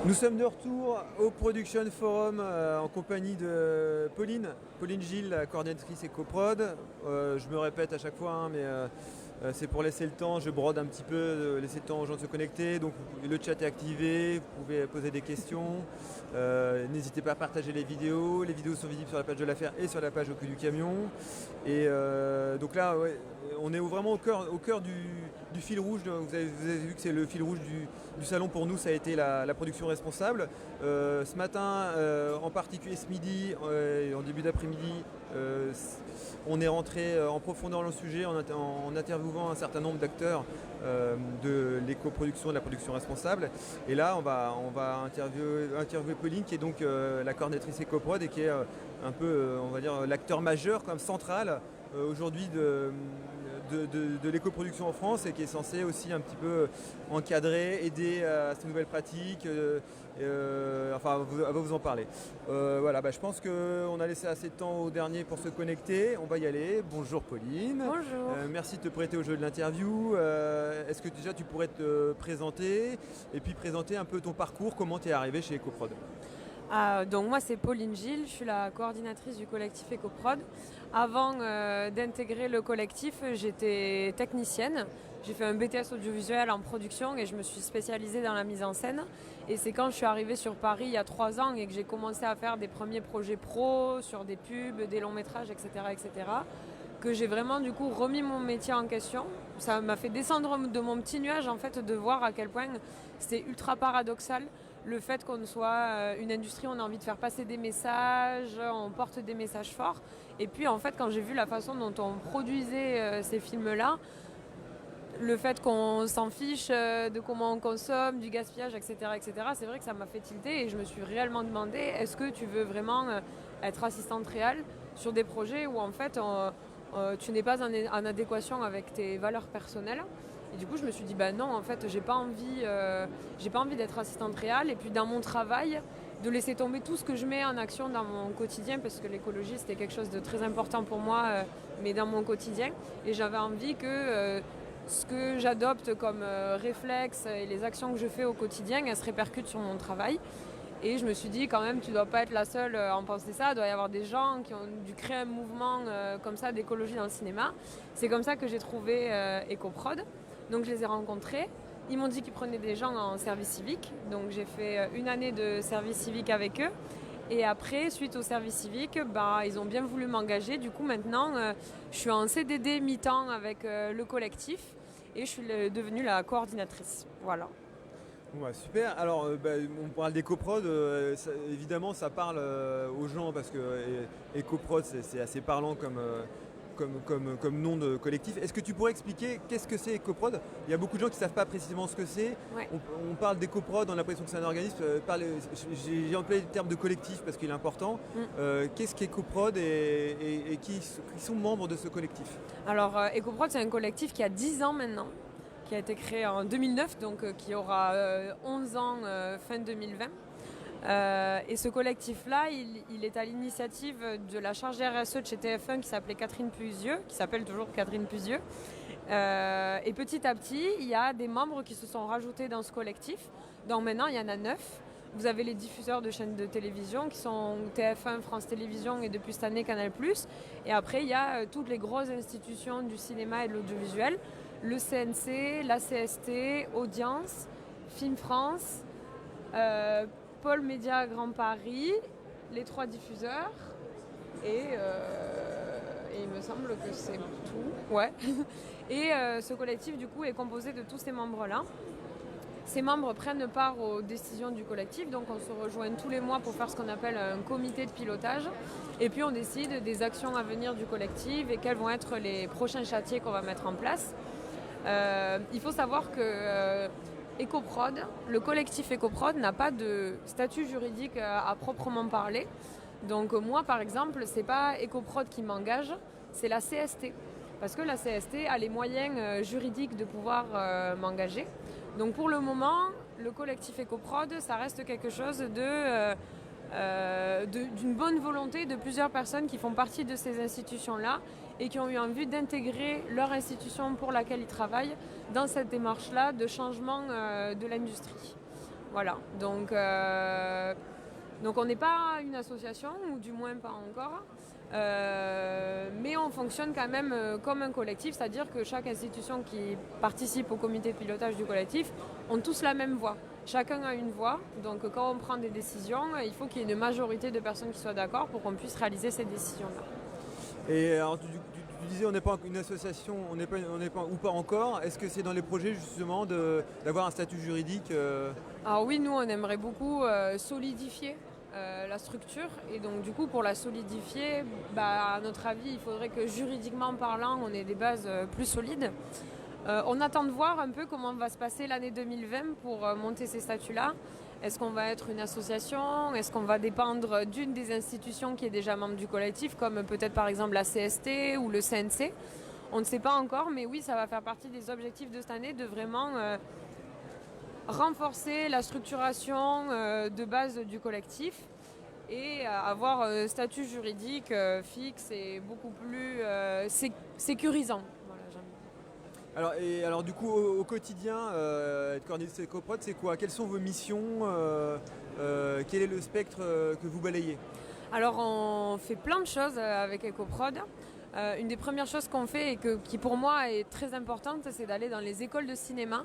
Nous sommes de retour au Production Forum en compagnie de Pauline Gilles, la coordinatrice EcoProd. Je me répète à chaque fois, mais c'est pour laisser le temps, je brode un petit peu, laisser le temps aux gens de se connecter. Donc le chat est activé, vous pouvez poser des questions. N'hésitez pas à partager les vidéos. Les vidéos sont visibles sur la page de l'affaire et sur la page au cul du camion. Et donc là, ouais, on est vraiment au cœur du fil rouge. Vous avez vu que c'est le fil rouge du salon pour nous, ça a été la production responsable. Ce matin, en particulier ce midi, en début d'après-midi, on est rentré en profondeur dans le sujet en interviewant un certain nombre d'acteurs de l'éco-production, de la production responsable. Et là, on va interviewer Pauline, qui est donc la coordinatrice EcoProd et qui est un peu, on va dire, l'acteur majeur, comme central aujourd'hui de l'éco-production en France et qui est censé aussi un petit peu encadrer, aider à ces nouvelles pratiques, enfin elle va vous en parler. Voilà, je pense qu'on a laissé assez de temps au dernier pour se connecter, on va y aller. Bonjour Pauline. Bonjour. Merci de te prêter au jeu de l'interview. Est-ce que déjà tu pourrais te présenter et puis présenter un peu ton parcours, comment tu es arrivé chez EcoProd? Donc moi c'est Pauline Gilles, je suis la coordinatrice du collectif EcoProd. Avant d'intégrer le collectif, j'étais technicienne. J'ai fait un BTS audiovisuel en production et je me suis spécialisée dans la mise en scène. Et c'est quand je suis arrivée sur Paris il y a 3 ans et que j'ai commencé à faire des premiers projets pro sur des pubs, des longs métrages, etc., que j'ai vraiment du coup remis mon métier en question. Ça m'a fait descendre de mon petit nuage en fait, de voir à quel point c'était ultra paradoxal. Le fait qu'on soit une industrie, on a envie de faire passer des messages, on porte des messages forts. Et puis en fait, quand j'ai vu la façon dont on produisait ces films-là, le fait qu'on s'en fiche de comment on consomme, du gaspillage, etc., c'est vrai que ça m'a fait tilter et je me suis réellement demandé, est-ce que tu veux vraiment être assistante réelle sur des projets où en fait tu n'es pas en adéquation avec tes valeurs personnelles. Et du coup, je me suis dit, non, en fait, j'ai pas envie d'être assistante réelle. Et puis, dans mon travail, de laisser tomber tout ce que je mets en action dans mon quotidien, parce que l'écologie, c'était quelque chose de très important pour moi, mais dans mon quotidien. Et j'avais envie que ce que j'adopte comme réflexe et les actions que je fais au quotidien, elles se répercutent sur mon travail. Et je me suis dit, quand même, tu dois pas être la seule à en penser ça. Il doit y avoir des gens qui ont dû créer un mouvement comme ça d'écologie dans le cinéma. C'est comme ça que j'ai trouvé EcoProd. Donc je les ai rencontrés. Ils m'ont dit qu'ils prenaient des gens en service civique. Donc j'ai fait 1 année de service civique avec eux. Et après, suite au service civique, ils ont bien voulu m'engager. Du coup, maintenant, je suis en CDD mi-temps avec le collectif. Et je suis devenue la coordinatrice. Voilà. Ouais, super. Alors, on parle d'EcoProd. Évidemment, ça parle aux gens parce que EcoProd, c'est assez parlant comme nom de collectif. Est-ce que tu pourrais expliquer qu'est-ce que c'est EcoProd? Il y a beaucoup de gens qui ne savent pas précisément ce que c'est. Ouais. On parle d'EcoProd, on a l'impression que c'est un organisme. J'ai employé le terme de collectif parce qu'il est important. Qu'est-ce qu'EcoProd et qui sont membres de ce collectif? Alors, EcoProd, c'est un collectif qui a 10 ans maintenant, qui a été créé en 2009, donc qui aura 11 ans fin 2020. Et ce collectif-là, il est à l'initiative de la chargée RSE de chez TF1 qui s'appelait Catherine Puzieux, qui s'appelle toujours Catherine Puzieux. Et petit à petit, il y a des membres qui se sont rajoutés dans ce collectif. Donc maintenant, il y en a 9. Vous avez les diffuseurs de chaînes de télévision qui sont TF1, France Télévisions et depuis cette année Canal+. Et après, il y a toutes les grosses institutions du cinéma et de l'audiovisuel. Le CNC, la CST, Audience, Film France, Pôle Média Grand Paris, les 3 diffuseurs et il me semble que c'est tout. Ouais. Et ce collectif du coup est composé de tous ces membres-là. Ces membres prennent part aux décisions du collectif, donc on se rejoint tous les mois pour faire ce qu'on appelle un comité de pilotage. Et puis on décide des actions à venir du collectif et quels vont être les prochains chantiers qu'on va mettre en place. Il faut savoir que EcoProd, le collectif EcoProd n'a pas de statut juridique à proprement parler. Donc moi par exemple, c'est pas EcoProd qui m'engage, c'est la CST. Parce que la CST a les moyens juridiques de pouvoir m'engager. Donc pour le moment, le collectif EcoProd, ça reste quelque chose d'une bonne volonté de plusieurs personnes qui font partie de ces institutions-là et qui ont eu envie d'intégrer leur institution pour laquelle ils travaillent dans cette démarche-là de changement de l'industrie. Voilà. Donc on n'est pas une association, ou du moins pas encore. Mais on fonctionne quand même comme un collectif, c'est-à-dire que chaque institution qui participe au comité de pilotage du collectif ont tous la même voix. Chacun a une voix, donc quand on prend des décisions, il faut qu'il y ait une majorité de personnes qui soient d'accord pour qu'on puisse réaliser ces décisions-là. Et alors tu disais on n'est pas une association, on n'est pas ou pas encore. Est-ce que c'est dans les projets justement d'avoir un statut juridique Alors oui, nous on aimerait beaucoup solidifier la structure, et donc du coup pour la solidifier, à notre avis il faudrait que juridiquement parlant on ait des bases plus solides. On attend de voir un peu comment va se passer l'année 2020 pour monter ces statuts-là. Est-ce qu'on va être une association? Est-ce qu'on va dépendre d'une des institutions qui est déjà membre du collectif, comme peut-être par exemple la CST ou le CNC? On ne sait pas encore, mais oui, ça va faire partie des objectifs de cette année, de vraiment renforcer la structuration de base du collectif et avoir un statut juridique fixe et beaucoup plus sécurisant. Voilà, alors du coup au quotidien, être coordinatrice EcoProd, c'est quoi? Quelles sont vos missions? Quel est le spectre que vous balayez? Alors on fait plein de choses avec EcoProd. Une des premières choses qu'on fait et qui pour moi est très importante, c'est d'aller dans les écoles de cinéma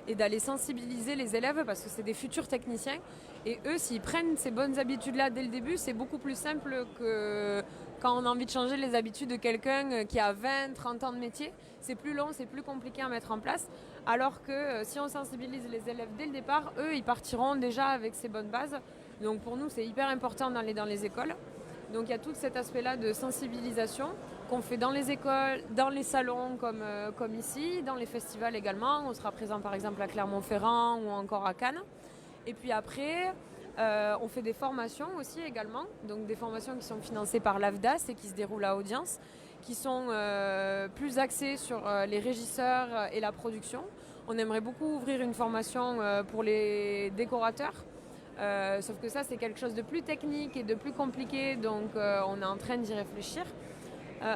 et d'aller sensibiliser les élèves, parce que c'est des futurs techniciens. Et eux, s'ils prennent ces bonnes habitudes-là dès le début, c'est beaucoup plus simple que quand on a envie de changer les habitudes de quelqu'un qui a 20, 30 ans de métier. C'est plus long, c'est plus compliqué à mettre en place. Alors que si on sensibilise les élèves dès le départ, eux, ils partiront déjà avec ces bonnes bases. Donc pour nous, c'est hyper important d'aller dans les écoles. Donc il y a tout cet aspect-là de sensibilisation qu'on fait dans les écoles, dans les salons comme ici, dans les festivals également. On sera présent par exemple à Clermont-Ferrand ou encore à Cannes. Et puis après, on fait des formations aussi également, donc des formations qui sont financées par l'AFDAS et qui se déroulent à Audience, qui sont plus axées sur les régisseurs et la production. On aimerait beaucoup ouvrir une formation pour les décorateurs. Sauf que ça, c'est quelque chose de plus technique et de plus compliqué, donc on est en train d'y réfléchir.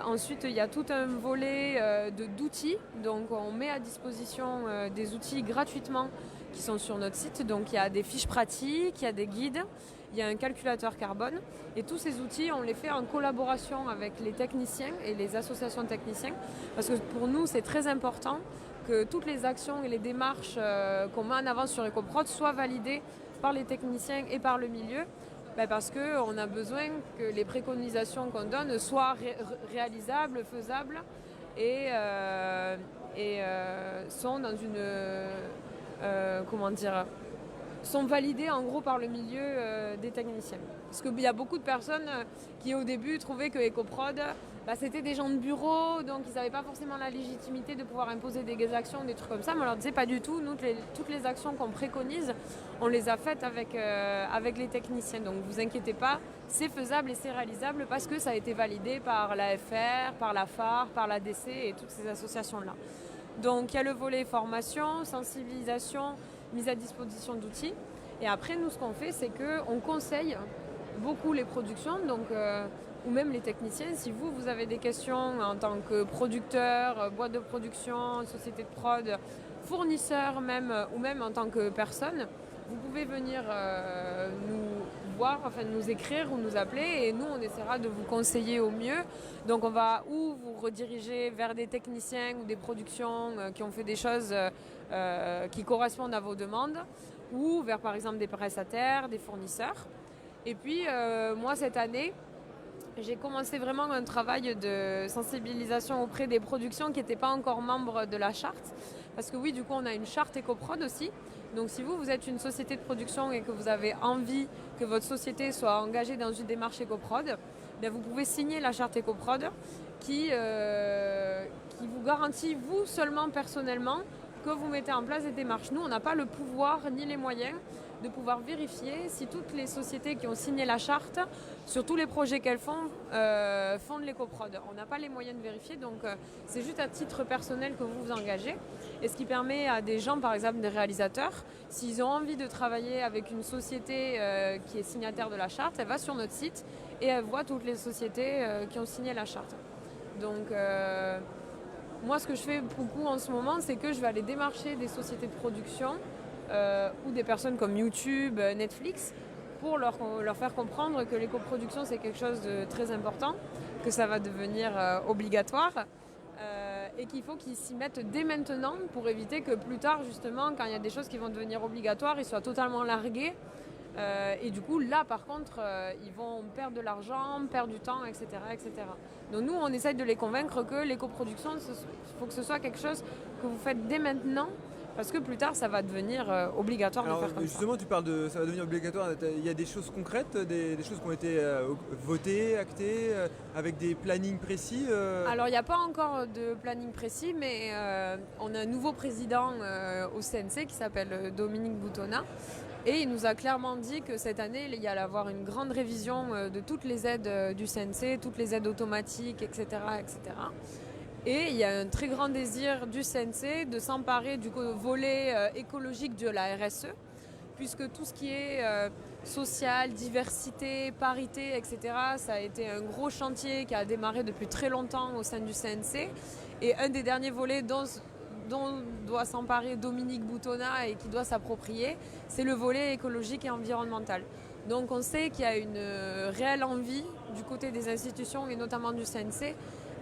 Ensuite, il y a tout un volet d'outils, donc on met à disposition des outils gratuitement qui sont sur notre site. Donc il y a des fiches pratiques, il y a des guides, il y a un calculateur carbone, et tous ces outils, on les fait en collaboration avec les techniciens et les associations de techniciens, parce que pour nous, c'est très important que toutes les actions et les démarches qu'on met en avant sur EcoProd soient validées par les techniciens et par le milieu, parce qu'on a besoin que les préconisations qu'on donne soient réalisables, faisables et sont dans une... sont validées en gros par le milieu des techniciens. Parce qu'il y a beaucoup de personnes qui au début trouvaient que EcoProd, c'était des gens de bureau, donc ils n'avaient pas forcément la légitimité de pouvoir imposer des actions, des trucs comme ça. Mais on leur disait pas du tout, nous toutes les actions qu'on préconise, on les a faites avec les techniciens. Donc vous inquiétez pas, c'est faisable et c'est réalisable parce que ça a été validé par l'AFR, par la FAR, par l'ADC et toutes ces associations-là. Donc il y a le volet formation, sensibilisation, mise à disposition d'outils. Et après, nous, ce qu'on fait, c'est qu'on conseille beaucoup les productions, donc, ou même les techniciens. Si vous avez des questions en tant que producteur, boîte de production, société de prod, fournisseur même, ou même en tant que personne, vous pouvez venir nous voir, enfin nous écrire ou nous appeler, et nous on essaiera de vous conseiller au mieux. Donc on va ou vous rediriger vers des techniciens ou des productions qui ont fait des choses qui correspondent à vos demandes, ou vers par exemple des prestataires, des fournisseurs. Et puis moi cette année, j'ai commencé vraiment un travail de sensibilisation auprès des productions qui n'étaient pas encore membres de la charte. Parce que oui, du coup, on a une charte EcoProd aussi. Donc si vous êtes une société de production et que vous avez envie que votre société soit engagée dans une démarche EcoProd, vous pouvez signer la charte EcoProd qui vous garantit, vous seulement personnellement, que vous mettez en place des démarches. Nous, on n'a pas le pouvoir ni les moyens de pouvoir vérifier si toutes les sociétés qui ont signé la charte, sur tous les projets qu'elles font, font de l'écoprod. On n'a pas les moyens de vérifier, donc c'est juste à titre personnel que vous vous engagez. Et ce qui permet à des gens, par exemple des réalisateurs, s'ils ont envie de travailler avec une société qui est signataire de la charte, elle va sur notre site et elle voit toutes les sociétés qui ont signé la charte. Donc moi, ce que je fais beaucoup en ce moment, c'est que je vais aller démarcher des sociétés de production ou des personnes comme YouTube, Netflix, pour leur faire comprendre que l'éco-production c'est quelque chose de très important, que ça va devenir obligatoire et qu'il faut qu'ils s'y mettent dès maintenant pour éviter que plus tard justement quand il y a des choses qui vont devenir obligatoires, ils soient totalement largués et du coup là par contre ils vont perdre de l'argent, perdre du temps, etc., etc. Donc nous on essaye de les convaincre que l'éco-production il faut que ce soit quelque chose que vous faites dès maintenant. Parce que plus tard, ça va devenir obligatoire de faire comme justement, tu parles de ça va devenir obligatoire. Il y a des choses concrètes, des choses qui ont été votées, actées, avec des plannings précis Alors, il n'y a pas encore de planning précis, mais on a un nouveau président au CNC qui s'appelle Dominique Boutonnat. Et il nous a clairement dit que cette année, il y allait avoir une grande révision de toutes les aides du CNC, toutes les aides automatiques, etc., etc. Et il y a un très grand désir du CNC de s'emparer du volet écologique de la RSE, puisque tout ce qui est social, diversité, parité, etc., ça a été un gros chantier qui a démarré depuis très longtemps au sein du CNC. Et un des derniers volets dont doit s'emparer Dominique Boutonnat et qui doit s'approprier, c'est le volet écologique et environnemental. Donc on sait qu'il y a une réelle envie du côté des institutions et notamment du CNC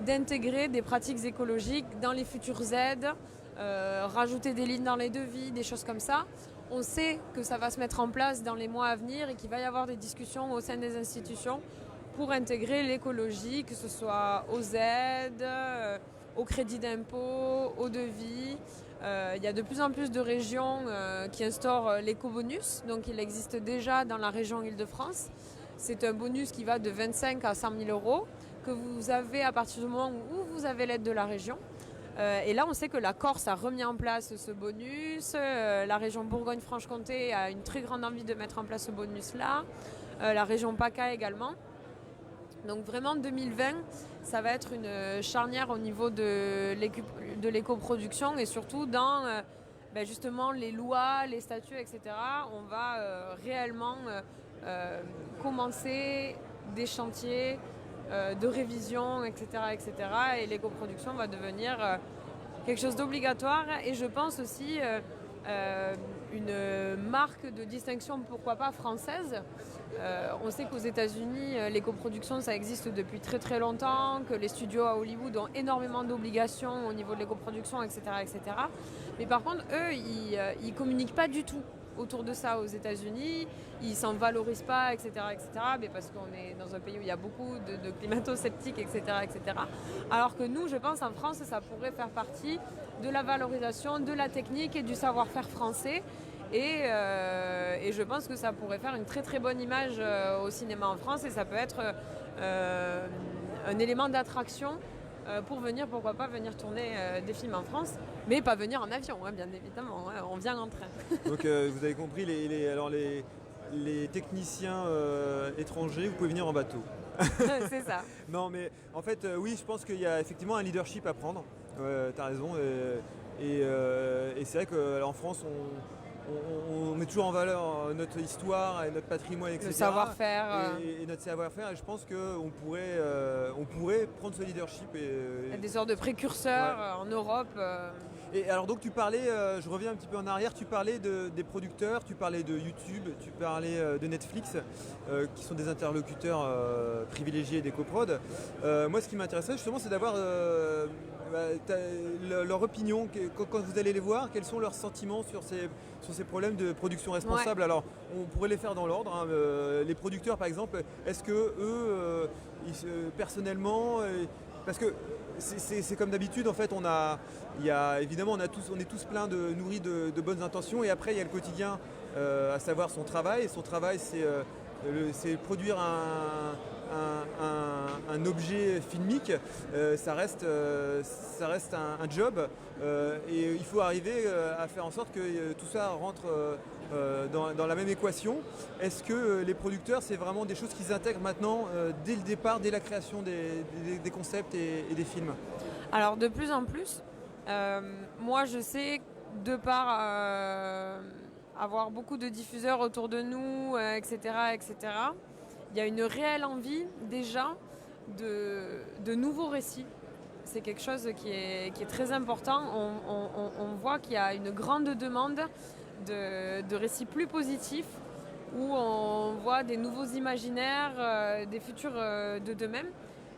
d'intégrer des pratiques écologiques dans les futures aides, rajouter des lignes dans les devis, des choses comme ça. On sait que ça va se mettre en place dans les mois à venir et qu'il va y avoir des discussions au sein des institutions pour intégrer l'écologie, que ce soit aux aides, au crédit d'impôt, au devis. Il y a de plus en plus de régions qui instaurent l'éco-bonus, donc il existe déjà dans la région Île-de-France. C'est un bonus qui va de 25 à 100 000 euros que vous avez à partir du moment où vous avez l'aide de la région. Et là, on sait que la Corse a remis en place ce bonus. La région Bourgogne-Franche-Comté a une très grande envie de mettre en place ce bonus-là. La région PACA également. Donc vraiment, 2020, ça va être une charnière au niveau de l'éco-production et surtout dans justement les lois, les statuts, etc. On va réellement commencer des chantiers de révision, etc., etc. Et l'éco-production va devenir quelque chose d'obligatoire et je pense aussi une marque de distinction, pourquoi pas française. On sait qu'aux États-Unis, l'éco-production, ça existe depuis très très longtemps, que les studios à Hollywood ont énormément d'obligations au niveau de l'éco-production, etc., etc. Mais par contre, eux, ils communiquent pas du tout autour de ça aux États-Unis, ils s'en valorisent pas, etc., etc., mais parce qu'on est dans un pays où il y a beaucoup de climato-sceptiques, etc., etc. Alors que nous, je pense, en France, ça pourrait faire partie de la valorisation, de la technique et du savoir-faire français. Et je pense que ça pourrait faire une très très bonne image au cinéma en France et ça peut être un élément d'attraction pour venir, pourquoi pas venir tourner des films en France, mais pas venir en avion, hein, bien évidemment, hein, on vient en train. Donc vous avez compris, les techniciens étrangers, vous pouvez venir en bateau. C'est ça. Non mais en fait oui, je pense qu'il y a effectivement un leadership à prendre, tu as raison, et c'est vrai qu'en France on met toujours en valeur notre histoire et notre patrimoine, etc. Le savoir-faire. Et notre savoir-faire. Et je pense qu'on pourrait prendre ce leadership. Il y a des sortes de précurseurs en Europe. Et alors donc tu parlais, je reviens un petit peu en arrière, tu parlais des producteurs, tu parlais de YouTube, tu parlais de Netflix, qui sont des interlocuteurs privilégiés des coprods. Moi ce qui m'intéressait justement c'est d'avoir leur opinion, quand vous allez les voir, quels sont leurs sentiments sur ces problèmes de production responsable. Ouais. Alors on pourrait les faire dans l'ordre, hein. Les producteurs par exemple, est-ce que eux, personnellement, parce que c'est comme d'habitude en fait, évidemment on est tous nourris de bonnes intentions et après il y a le quotidien, à savoir son travail. Et son travail c'est produire un objet filmique, ça reste un job et il faut arriver à faire en sorte que tout ça rentre dans la même équation. Est-ce que les producteurs, c'est vraiment des choses qu'ils intègrent maintenant dès le départ, dès la création des concepts et des films? Alors de plus en plus, moi je sais, de par avoir beaucoup de diffuseurs autour de nous, etc., etc., il y a une réelle envie déjà de nouveaux récits. C'est quelque chose qui est très important. On voit qu'il y a une grande demande de récits plus positifs où on voit des nouveaux imaginaires, des futurs de d'eux-mêmes.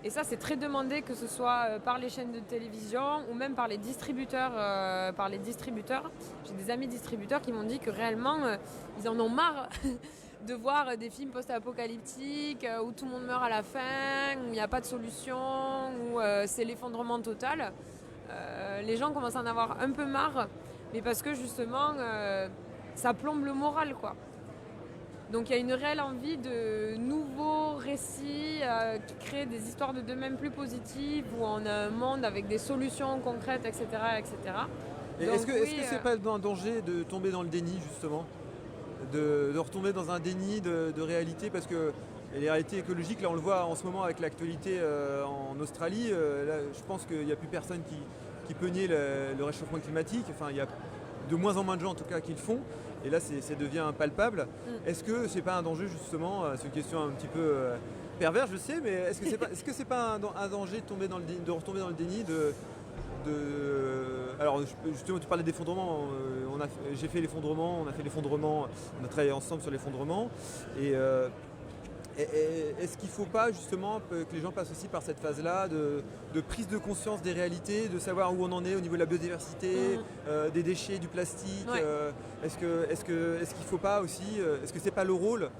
Et ça, c'est très demandé, que ce soit par les chaînes de télévision ou même par les distributeurs. J'ai des amis distributeurs qui m'ont dit que réellement, ils en ont marre de voir des films post-apocalyptiques où tout le monde meurt à la fin, où il n'y a pas de solution, où c'est l'effondrement total. Les gens commencent à en avoir un peu marre, mais parce que justement, ça plombe le moral, quoi. Donc il y a une réelle envie de nouveaux récits qui créent des histoires de d'eux-mêmes plus positives, où on a un monde avec des solutions concrètes, etc. etc. Et Donc, est-ce que c'est pas un danger de tomber dans le déni, justement, de retomber dans un déni de réalité, parce que les réalités écologiques, là on le voit en ce moment avec l'actualité en Australie, là, je pense qu'il n'y a plus personne qui peut nier le réchauffement climatique. Enfin, il y a de moins en moins de gens en tout cas qui le font, et là ça devient palpable. Est-ce que c'est pas un danger, justement, c'est une question un petit peu perverse, je sais, mais est-ce que c'est pas un danger de retomber dans le déni alors justement, tu parlais d'effondrement, j'ai fait l'effondrement, on a fait l'effondrement, on a travaillé ensemble sur l'effondrement, et est-ce qu'il ne faut pas justement que les gens passent aussi par cette phase-là de prise de conscience des réalités, de savoir où on en est au niveau de la biodiversité, des déchets, du plastique, Ouais. est-ce qu'il ne faut pas aussi, est-ce que c'est pas le rôle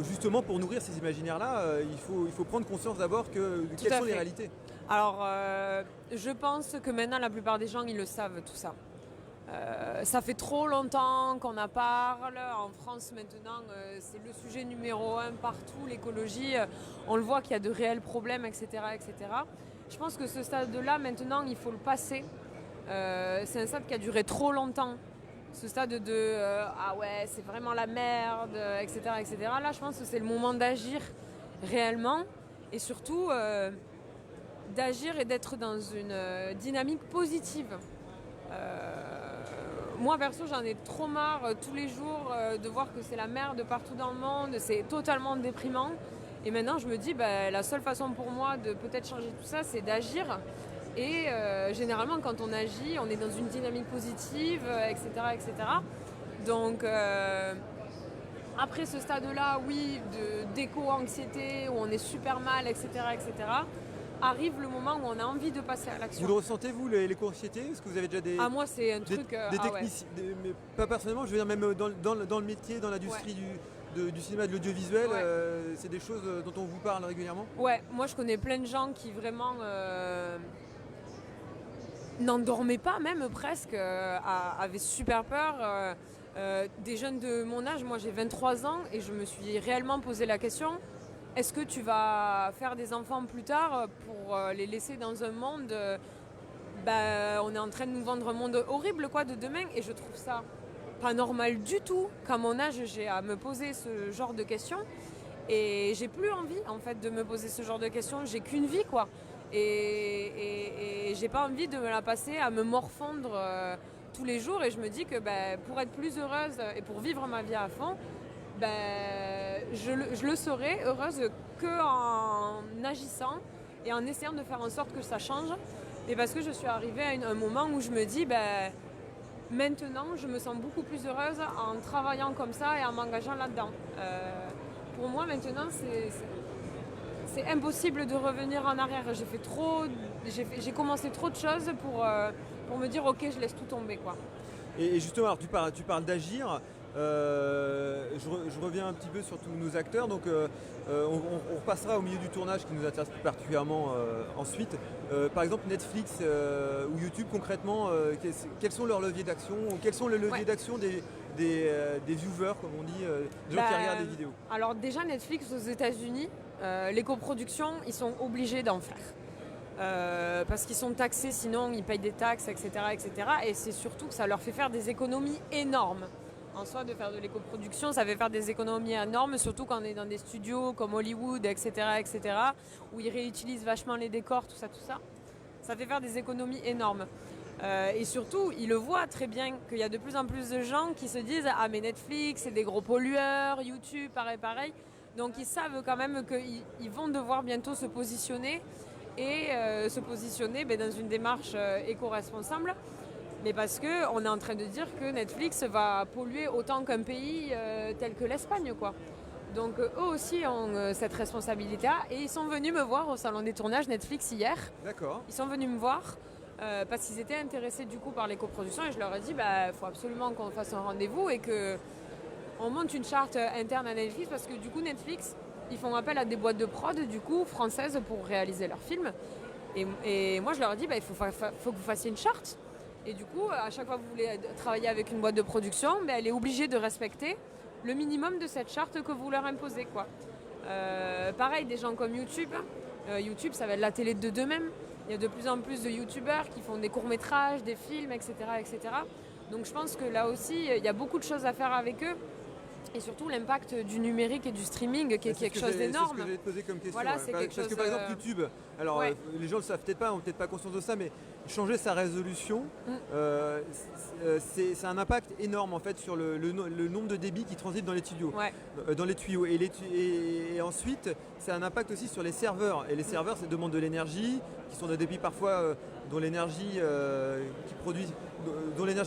justement pour nourrir ces imaginaires-là, il faut prendre conscience d'abord quelles sont les réalités. Alors, je pense que maintenant, la plupart des gens, ils le savent, tout ça. Ça fait trop longtemps qu'on en parle. En France, maintenant, c'est le sujet numéro 1 partout, l'écologie. On le voit qu'il y a de réels problèmes, etc., etc. Je pense que ce stade-là, maintenant, il faut le passer. C'est un stade qui a duré trop longtemps. Ce stade de ah ouais, c'est vraiment la merde, etc., etc. Là, je pense que c'est le moment d'agir réellement, et surtout d'agir et d'être dans une dynamique positive. Moi perso, j'en ai trop marre tous les jours de voir que c'est la merde partout dans le monde, c'est totalement déprimant. Et maintenant je me dis, la seule façon pour moi de peut-être changer tout ça, c'est d'agir. Et généralement quand on agit, on est dans une dynamique positive, etc., etc. Donc après ce stade-là, oui, d'éco-anxiété, où on est super mal, etc., etc., arrive le moment où on a envie de passer à l'action. Vous le ressentez, vous, l'éco-anxiété? Est-ce que vous avez déjà des... Ah, moi, c'est un truc... des techniciens, mais pas personnellement, je veux dire même dans le métier, dans l'industrie du cinéma, de l'audiovisuel, c'est des choses dont on vous parle régulièrement? Ouais, moi je connais plein de gens qui vraiment n'en dormaient pas, même presque, avaient super peur. Des jeunes de mon âge, moi j'ai 23 ans, et je me suis réellement posé la question, est-ce que tu vas faire des enfants plus tard pour les laisser dans un monde... on est en train de nous vendre un monde horrible, quoi, de demain, et je trouve ça pas normal du tout qu'à mon âge j'ai à me poser ce genre de questions, et j'ai plus envie en fait de me poser ce genre de questions. J'ai qu'une vie, quoi, et j'ai pas envie de me la passer à me morfondre tous les jours, et je me dis que pour être plus heureuse et pour vivre ma vie à fond, je le serai heureuse qu'en agissant et en essayant de faire en sorte que ça change. Et parce que je suis arrivée à un moment où je me dis, maintenant je me sens beaucoup plus heureuse en travaillant comme ça et en m'engageant là-dedans. Pour moi maintenant c'est impossible de revenir en arrière. J'ai commencé trop de choses pour me dire ok, je laisse tout tomber, quoi. Et justement, alors tu parles d'agir. Je reviens un petit peu sur tous nos acteurs, donc on repassera au milieu du tournage qui nous intéresse plus particulièrement ensuite. Par exemple Netflix ou YouTube, concrètement, quels sont leurs leviers d'action, ou quels sont les leviers d'action des viewers, comme on dit, des gens qui regardent les vidéos? Alors déjà Netflix aux États-Unis, les coproductions, ils sont obligés d'en faire. Parce qu'ils sont taxés, sinon ils payent des taxes, etc., etc. Et c'est surtout que ça leur fait faire des économies énormes. En soi, de faire de l'éco-production, ça fait faire des économies énormes, surtout quand on est dans des studios comme Hollywood, etc., etc., où ils réutilisent vachement les décors, tout ça, tout ça. Ça fait faire des économies énormes. Et surtout, ils le voient très bien qu'il y a de plus en plus de gens qui se disent « Ah, mais Netflix, c'est des gros pollueurs, YouTube, pareil, pareil ». Donc ils savent quand même qu'ils vont devoir bientôt se positionner, et se positionner dans une démarche éco-responsable. Mais parce qu'on est en train de dire que Netflix va polluer autant qu'un pays tel que l'Espagne, quoi. Donc eux aussi ont cette responsabilité-là. Et ils sont venus me voir au salon des tournages Netflix hier. D'accord. Ils sont venus me voir parce qu'ils étaient intéressés du coup par les coproductions. Et je leur ai dit, faut absolument qu'on fasse un rendez-vous et qu'on monte une charte interne à Netflix. Parce que du coup, Netflix, ils font appel à des boîtes de prod du coup françaises pour réaliser leurs films. Et moi, je leur ai dit, il faut que vous fassiez une charte. Et du coup, à chaque fois que vous voulez travailler avec une boîte de production, elle est obligée de respecter le minimum de cette charte que vous leur imposez, quoi. Pareil, des gens comme YouTube. YouTube, ça va être la télé de demain. Il y a de plus en plus de YouTubeurs qui font des courts-métrages, des films, etc., etc. Donc je pense que là aussi, il y a beaucoup de choses à faire avec eux. Et surtout l'impact du numérique et du streaming qui est quelque chose d'énorme. C'est ce que j'allais te poser comme question. Voilà, c'est quelque parce que par exemple YouTube, alors les gens ne le savent peut-être pas, n'ont peut-être pas conscience de ça, mais changer sa résolution, c'est un impact énorme en fait sur le nombre de débits qui transitent dans les tuyaux. Dans les tuyaux. Et ensuite, c'est un impact aussi sur les serveurs. Et les serveurs, ça demande de l'énergie, qui sont des débits parfois dont l'énergie est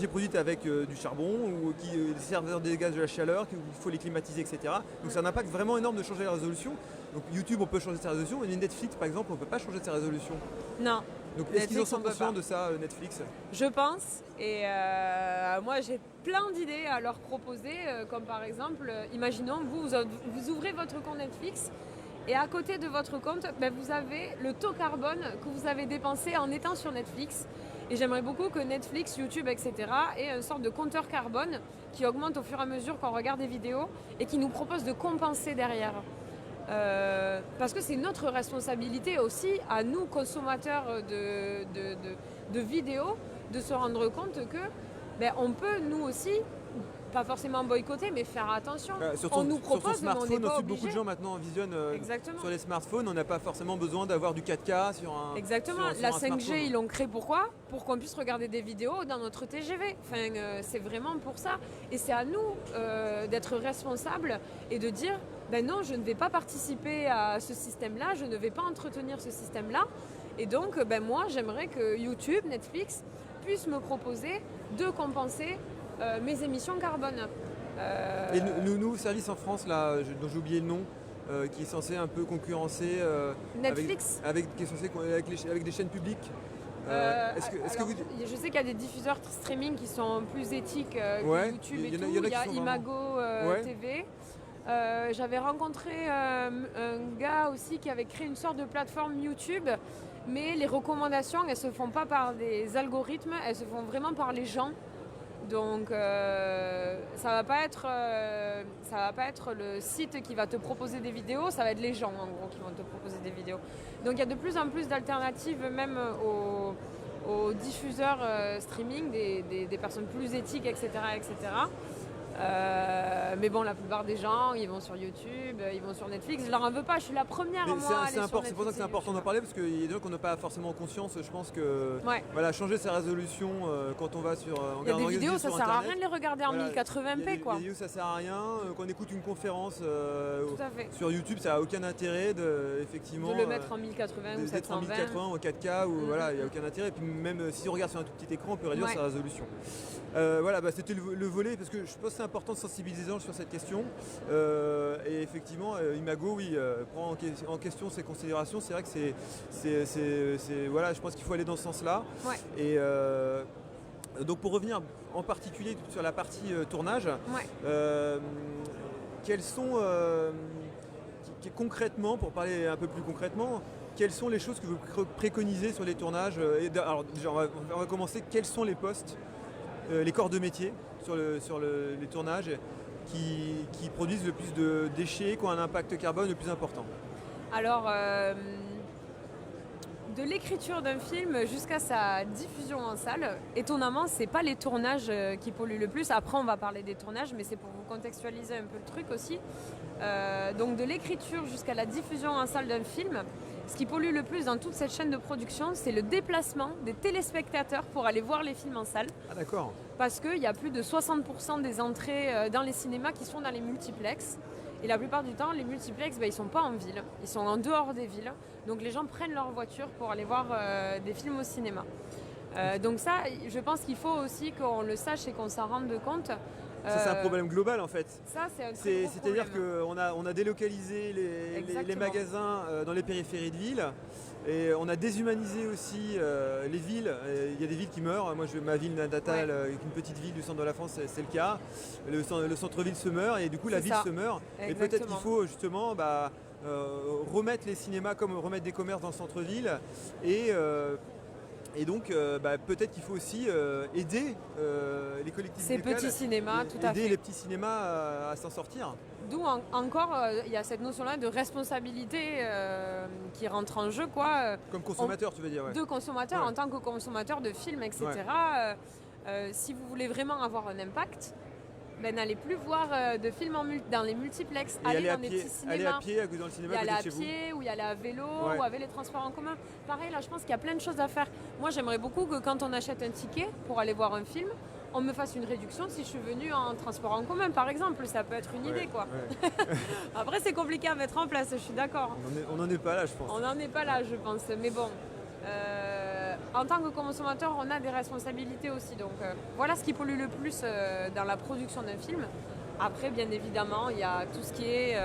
produite avec du charbon, ou les serveurs dégagent de la chaleur, qu'il faut les climatiser, etc. Donc c'est un impact vraiment énorme de changer la résolution. Donc YouTube, on peut changer sa résolution, mais Netflix, par exemple, on ne peut pas changer sa résolution. Non. Donc est-ce qu'ils en sont conscients de ça, Netflix ? Je pense. Et moi, j'ai plein d'idées à leur proposer, comme par exemple, imaginons, vous ouvrez votre compte Netflix, et à côté de votre compte, vous avez le taux carbone que vous avez dépensé en étant sur Netflix. Et j'aimerais beaucoup que Netflix, YouTube, etc. aient une sorte de compteur carbone qui augmente au fur et à mesure qu'on regarde des vidéos et qui nous propose de compenser derrière. Parce que c'est notre responsabilité aussi, à nous, consommateurs de vidéos, de se rendre compte que on peut, nous aussi, pas forcément boycotter, mais faire attention. On nous propose, mais on n'est pas obligé. Beaucoup de gens maintenant visionnent sur les smartphones. On n'a pas forcément besoin d'avoir du 4K sur un. Exactement. Sur la un 5G, smartphone. ils l'ont créé pourquoi ? Pour qu'on puisse regarder des vidéos dans notre TGV. C'est vraiment pour ça. Et c'est à nous d'être responsables et de dire non, je ne vais pas participer à ce système-là, je ne vais pas entretenir ce système-là. Et donc, moi, j'aimerais que YouTube, Netflix puissent me proposer de compenser mes émissions carbone. Et nous, service en France, là, dont j'ai oublié le nom, qui est censé un peu concurrencer Netflix avec des chaînes publiques. Je sais qu'il y a des diffuseurs streaming qui sont plus éthiques que YouTube et tout. Il y a Imago TV. J'avais rencontré un gars aussi qui avait créé une sorte de plateforme YouTube, mais les recommandations, elles se font pas par des algorithmes, elles se font vraiment par les gens. Donc ça va pas être le site qui va te proposer des vidéos, ça va être les gens en gros qui vont te proposer des vidéos. Donc il y a de plus en plus d'alternatives même aux diffuseurs streaming, des personnes plus éthiques, etc. etc. Mais bon, la plupart des gens, ils vont sur YouTube, ils vont sur Netflix. Je leur en veux pas, je suis la première moi à aller sur Netflix. C'est pour ça que c'est important d'en parler, parce qu'il y a des gens qui n'ont pas forcément conscience. Je pense que changer sa résolution quand on va sur. Il y a des vidéos, ça sert à rien de les regarder en 1080p, quoi. Les vidéos, ça sert à rien. Quand on écoute une conférence sur YouTube, ça n'a aucun intérêt effectivement de le mettre en 1080 ou 720. En 1080 ou 4K, il n'y a aucun intérêt. Et puis même si on regarde sur un tout petit écran, on peut réduire sa résolution. C'était le volet, parce que je pense que c'est important de sensibiliser les gens sur cette question. Et effectivement, Imago, prend en question ces considérations. C'est vrai que je pense qu'il faut aller dans ce sens-là. Et donc pour revenir en particulier sur la partie tournage, quels sont concrètement, pour parler un peu plus concrètement, quelles sont les choses que vous préconisez sur les tournages alors déjà, on va commencer. Quels sont les postes, les corps de métier sur les tournages qui produisent le plus de déchets, qui ont un impact carbone le plus important? Alors, de l'écriture d'un film jusqu'à sa diffusion en salle, étonnamment, c'est pas les tournages qui polluent le plus. Après, on va parler des tournages, mais c'est pour vous contextualiser un peu le truc aussi. Donc, de l'écriture jusqu'à la diffusion en salle d'un film, ce qui pollue le plus dans toute cette chaîne de production, c'est le déplacement des téléspectateurs pour aller voir les films en salle. Ah d'accord. Parce qu'il y a plus de 60% des entrées dans les cinémas qui sont dans les multiplexes. Et la plupart du temps, les multiplexes, ils ne sont pas en ville, ils sont en dehors des villes. Donc les gens prennent leur voiture pour aller voir des films au cinéma. Donc ça, je pense qu'il faut aussi qu'on le sache et qu'on s'en rende compte. Ça, c'est un problème global en fait. Ça, c'est un très gros C'est-à-dire problème. qu'on a délocalisé les magasins dans les périphéries de villes et on a déshumanisé aussi les villes. Il y a des villes qui meurent. Moi, ma ville natale, une petite ville du centre de la France, c'est le cas. Le centre-ville se meurt et du coup, la ville se meurt. Exactement. Et peut-être qu'il faut justement remettre les cinémas comme remettre des commerces dans le centre-ville et donc, peut-être qu'il faut aussi aider les collectivités locales, petits cinémas, tout à fait. aider les petits cinémas à s'en sortir. D'où encore, il y a cette notion-là de responsabilité qui rentre en jeu, quoi. Comme consommateur, tu veux dire, ouais. De consommateur, en tant que consommateur de films, etc. Si vous voulez vraiment avoir un impact, n'allez plus voir de films dans les multiplexes, allez dans les petits cinémas. Aller à pied dans le cinéma y à côté de chez pied, vous. ou y aller à vélo, ou avec les transports en commun. Pareil, là, je pense qu'il y a plein de choses à faire. Moi, j'aimerais beaucoup que quand on achète un ticket pour aller voir un film, on me fasse une réduction si je suis venue en transport en commun, par exemple. Ça peut être une idée, quoi. Ouais. Après, c'est compliqué à mettre en place, je suis d'accord. On n'en est pas là, je pense. On n'en est pas là, je pense. Mais bon, en tant que consommateur, on a des responsabilités aussi. Donc, voilà ce qui pollue le plus dans la production d'un film. Après, bien évidemment, il y a tout ce qui est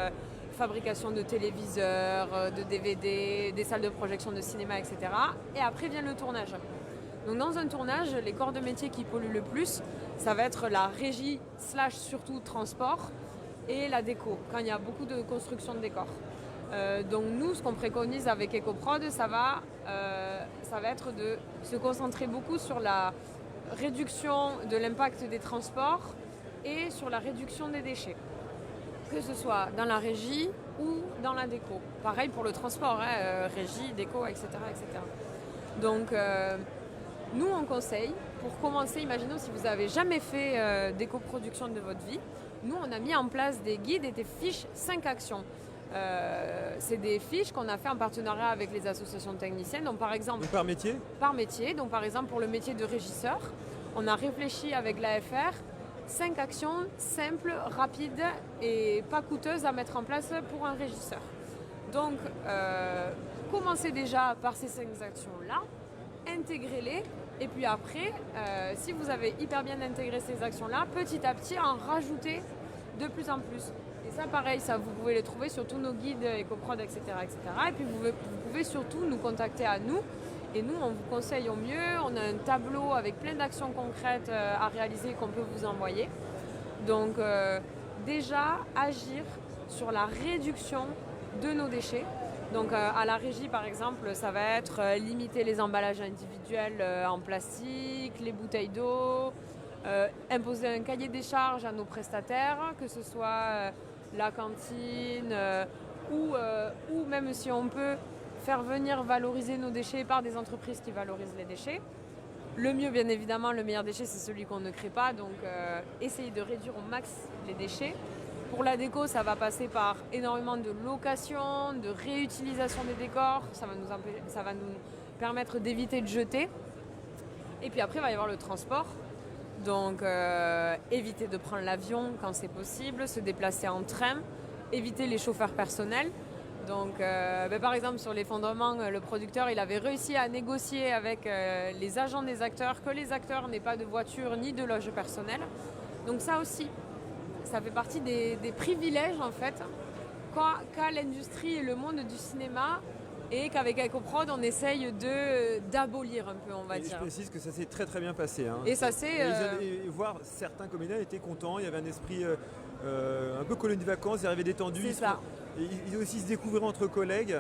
fabrication de téléviseurs, de DVD, des salles de projection de cinéma, etc. Et après vient le tournage. Donc dans un tournage, les corps de métier qui polluent le plus, ça va être la régie / surtout transport et la déco, quand il y a beaucoup de construction de décors. Donc nous, ce qu'on préconise avec EcoProd, ça va être de se concentrer beaucoup sur la réduction de l'impact des transports et sur la réduction des déchets, que ce soit dans la régie ou dans la déco. Pareil pour le transport, régie, déco, etc. etc. Donc nous on conseille, pour commencer, imaginons si vous n'avez jamais fait d'éco-production de votre vie, nous on a mis en place des guides et des fiches 5 actions. C'est des fiches qu'on a fait en partenariat avec les associations techniciennes. Donc par exemple, par métier. Par métier. Donc par exemple pour le métier de régisseur, on a réfléchi avec l'AFR 5 actions simples, rapides et pas coûteuses à mettre en place pour un régisseur. Donc commencez déjà par ces 5 actions-là, intégrez-les et puis après, si vous avez hyper bien intégré ces actions-là, petit à petit en rajoutez de plus en plus. Et ça pareil, ça vous pouvez les trouver sur tous nos guides EcoProd, etc., etc. Et puis vous pouvez surtout nous contacter à nous. Et nous, on vous conseille au mieux. On a un tableau avec plein d'actions concrètes à réaliser qu'on peut vous envoyer. Donc déjà, agir sur la réduction de nos déchets. Donc à la régie, par exemple, ça va être limiter les emballages individuels en plastique, les bouteilles d'eau, imposer un cahier des charges à nos prestataires, que ce soit la cantine ou même si on peut faire venir valoriser nos déchets par des entreprises qui valorisent les déchets. Le mieux, bien évidemment, le meilleur déchet, c'est celui qu'on ne crée pas. Donc, essayer de réduire au max les déchets. Pour la déco, ça va passer par énormément de location, de réutilisation des décors. Ça va nous permettre d'éviter de jeter. Et puis après, il va y avoir le transport. Donc, éviter de prendre l'avion quand c'est possible, se déplacer en train, éviter les chauffeurs personnels. Donc, par exemple, sur l'effondrement, le producteur, il avait réussi à négocier avec les agents des acteurs que les acteurs n'aient pas de voiture ni de loge personnel. Donc ça aussi, ça fait partie des privilèges, en fait, qu'a l'industrie et le monde du cinéma et qu'avec EcoProd, on essaye d'abolir un peu, on va dire. Je précise que ça s'est très très bien passé. Hein. Et ça s'est... Voir certains comédiens étaient contents, il y avait un esprit un peu colonie de vacances, ils arrivaient détendus. C'est ça. Ils aussi se découvraient entre collègues,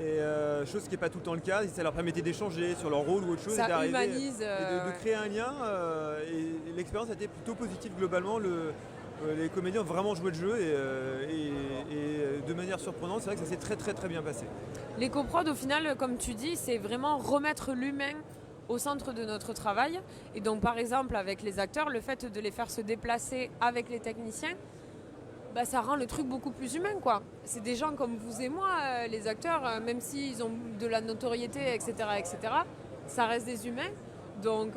et, chose qui n'est pas tout le temps le cas. Ça leur permettait d'échanger sur leur rôle ou autre chose. Ça et d'arriver humanise. Et de créer un lien. Et l'expérience a été plutôt positive globalement. Les comédiens ont vraiment joué le jeu et de manière surprenante, c'est vrai que ça s'est très très très bien passé. L'EcoProd, au final, comme tu dis, c'est vraiment remettre l'humain au centre de notre travail. Et donc, par exemple, avec les acteurs, le fait de les faire se déplacer avec les techniciens, ça rend le truc beaucoup plus humain, quoi. C'est des gens comme vous et moi, les acteurs, même s'ils ont de la notoriété, etc., ça reste des humains. Donc,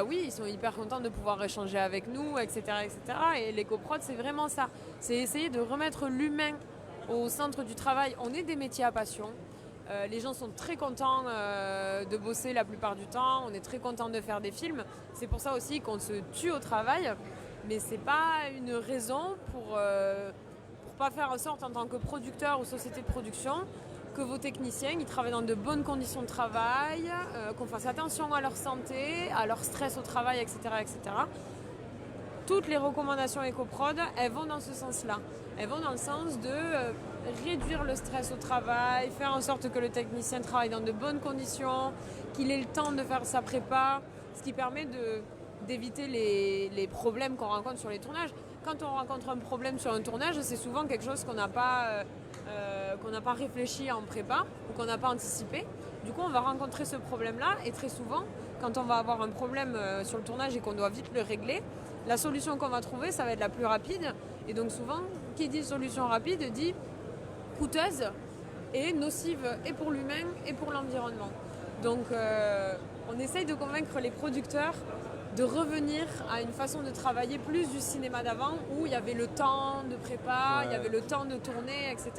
oui, ils sont hyper contents de pouvoir échanger avec nous, etc., etc. Et l'EcoProd, c'est vraiment ça. C'est essayer de remettre l'humain au centre du travail. On est des métiers à passion. Les gens sont très contents de bosser la plupart du temps. On est très contents de faire des films. C'est pour ça aussi qu'on se tue au travail. Mais c'est pas une raison pour pas faire en sorte en tant que producteur ou société de production que vos techniciens ils travaillent dans de bonnes conditions de travail, qu'on fasse attention à leur santé, à leur stress au travail, etc. etc. Toutes les recommandations EcoProd, elles vont dans ce sens-là. Elles vont dans le sens de réduire le stress au travail, faire en sorte que le technicien travaille dans de bonnes conditions, qu'il ait le temps de faire sa prépa, ce qui permet d'éviter les problèmes qu'on rencontre sur les tournages. Quand on rencontre un problème sur un tournage, c'est souvent quelque chose qu'on n'a pas réfléchi en prépa ou qu'on n'a pas anticipé. Du coup, on va rencontrer ce problème-là et très souvent, quand on va avoir un problème sur le tournage et qu'on doit vite le régler, la solution qu'on va trouver, ça va être la plus rapide. Et donc souvent, qui dit solution rapide dit coûteuse et nocive et pour l'humain et pour l'environnement. Donc on essaye de convaincre les producteurs de revenir à une façon de travailler plus du cinéma d'avant où il y avait le temps de prépa, il y avait le temps de tourner, etc.